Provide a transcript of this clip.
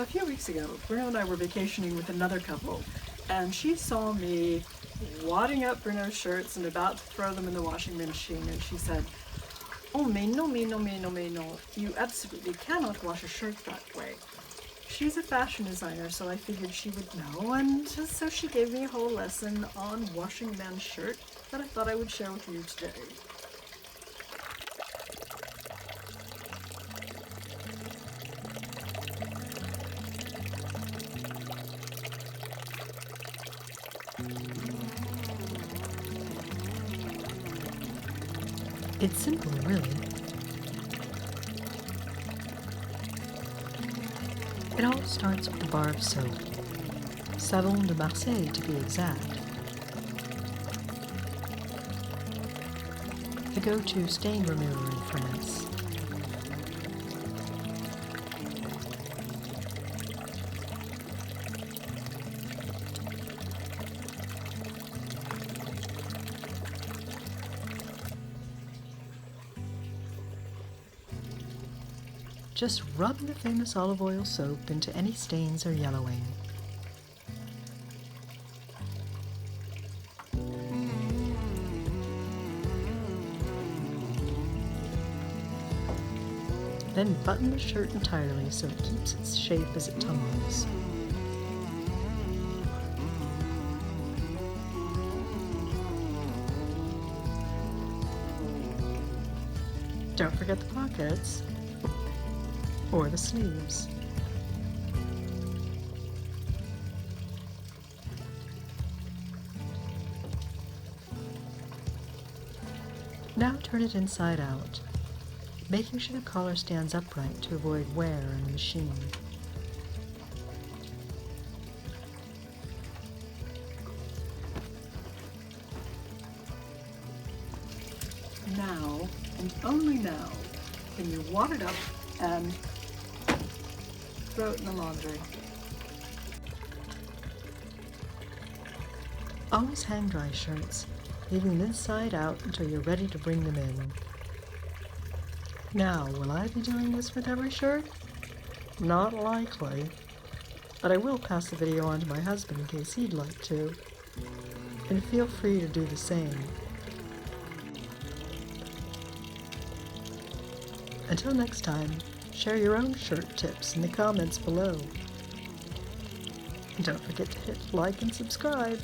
So a few weeks ago, Bruno and I were vacationing with another couple, and she saw me wadding up Bruno's shirts and about to throw them in the washing machine, and she said, "Oh, mais non, mais non, mais non, mais non, you absolutely cannot wash a shirt that way." She's a fashion designer, so I figured she would know, and so she gave me a whole lesson on washing a man's shirt that I thought I would share with you today. It's simple, really. It all starts with a bar of soap, savon de Marseille to be exact. The go-to stain remover in France. Just rub the famous olive oil soap into any stains or yellowing. Then button the shirt entirely so it keeps its shape as it tumbles. Don't forget the pockets. Or the sleeves. Now turn it inside out, making sure the collar stands upright to avoid wear in the machine. Now, and only now, can you wad it up and throw it in the laundry. Always hang dry shirts, leaving them inside out until you're ready to bring them in. Now, will I be doing this with every shirt? Not likely, but I will pass the video on to my husband in case he'd like to, and feel free to do the same. Until next time, share your own shirt tips in the comments below. And don't forget to hit like and subscribe.